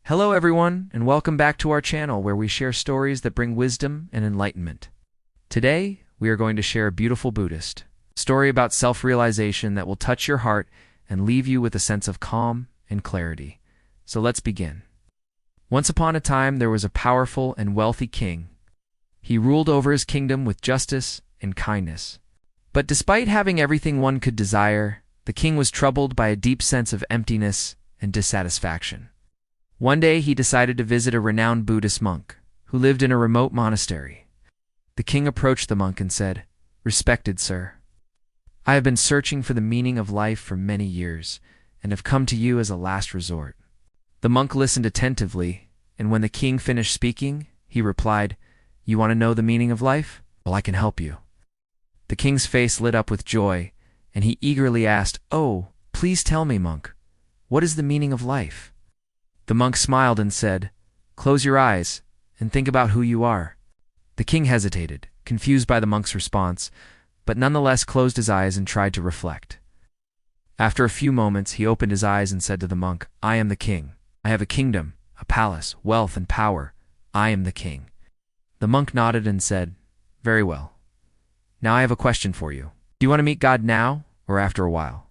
Hello everyone, and welcome back to our channel where we share stories that bring wisdom and enlightenment. Today, we are going to share a beautiful Buddhist story about self-realization that will touch your heart and leave you with a sense of calm and clarity. So let's begin. Once upon a time, there was a powerful and wealthy king. He ruled over his kingdom with justice and kindness. But despite having everything one could desire, the king was troubled by a deep sense of emptiness and dissatisfaction. One day he decided to visit a renowned Buddhist monk who lived in a remote monastery. The king approached the monk and said, "Respected sir, I have been searching for the meaning of life for many years and have come to you as a last resort." The monk listened attentively, and when the king finished speaking, he replied, "You want to know the meaning of life? Well, I can help you." The king's face lit up with joy, and he eagerly asked, "Oh, please tell me, monk, what is the meaning of life?" The monk smiled and said, "Close your eyes and think about who you are." The king hesitated, confused by the monk's response, but nonetheless closed his eyes and tried to reflect. After a few moments, he opened his eyes and said to the monk, "I am the king. I have a kingdom, a palace, wealth, and power. I am the king." The monk nodded and said, "Very well. Now I have a question for you. Do you want to meet God now or after a while?"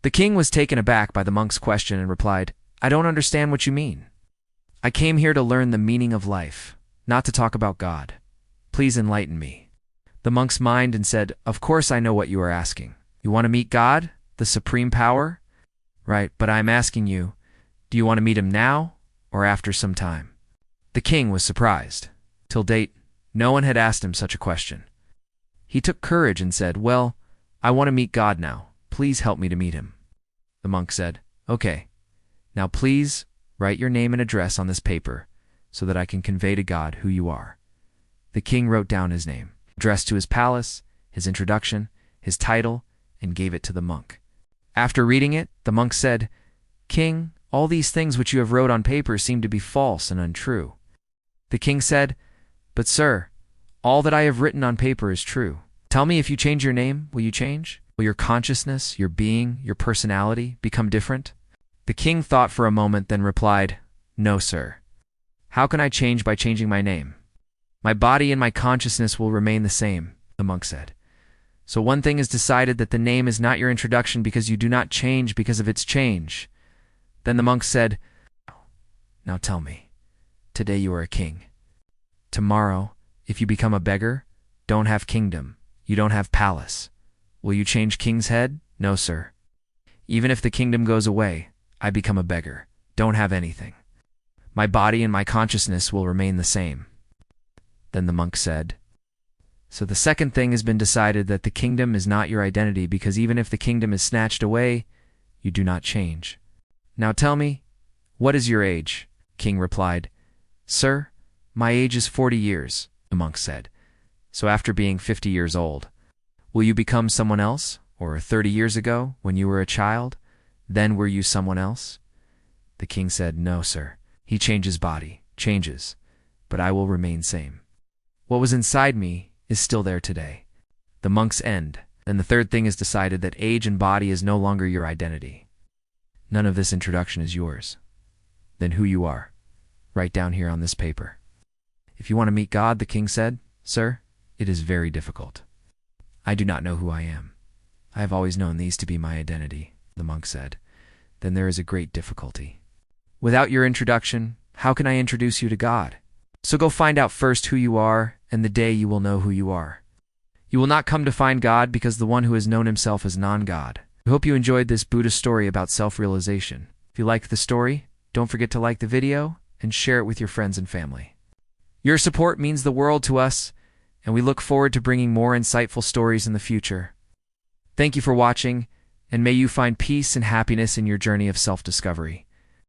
The king was taken aback by the monk's question and replied, "I don't understand what you mean. I came here to learn the meaning of life, not to talk about God. Please enlighten me." The monk smiled and said, "Of course I know what you are asking. You want to meet God, the supreme power? Right, but I'm asking you, do you want to meet him now or after some time?" The king was surprised. Till date, no one had asked him such a question. He took courage and said, "Well, I want to meet God now. Please help me to meet him." The monk said, "Okay. Now please write your name and address on this paper so that I can convey to God who you are." The king wrote down his name, address to his palace, his introduction, his title, and gave it to the monk. After reading it, the monk said, "King, all these things which you have wrote on paper seem to be false and untrue." The king said, "But sir, all that I have written on paper is true. Tell me, if you change your name, will you change? Will your consciousness, your being, your personality become different?" The king thought for a moment, then replied, "No, sir. How can I change by changing my name? My body and my consciousness will remain the same," the monk said. "So one thing is decided, that the name is not your introduction because you do not change because of its change." Then the monk said, "Now tell me, today you are a king. Tomorrow, if you become a beggar, don't have kingdom, you don't have palace. Will you change king's head? No, sir. Even if the kingdom goes away, I become a beggar, don't have anything. My body and my consciousness will remain the same." Then the monk said, "So the second thing has been decided, that the kingdom is not your identity, because even if the kingdom is snatched away, you do not change. Now tell me, what is your age?" King replied, "Sir, my age is 40 years, the monk said. "So after being 50 years old, will you become someone else? Or 30 years ago, when you were a child, then were you someone else?" The king said, "No, sir. He changes body, changes, but I will remain same. What was inside me is still there today." The monk's end. Then the third thing is decided, that age and body is no longer your identity. None of this introduction is yours. Then who you are, write down here on this paper. "If you want to meet God," the king said, "Sir, it is very difficult. I do not know who I am. I have always known these to be my identity," the monk said. "Then there is a great difficulty. Without your introduction, how can I introduce you to God? So go find out first who you are, and the day you will know who you are. You will not come to find God, because the one who has known himself is non-God." I hope you enjoyed this Buddhist story about self-realization. If you liked the story, don't forget to like the video and share it with your friends and family. Your support means the world to us, and we look forward to bringing more insightful stories in the future. Thank you for watching, and may you find peace and happiness in your journey of self-discovery.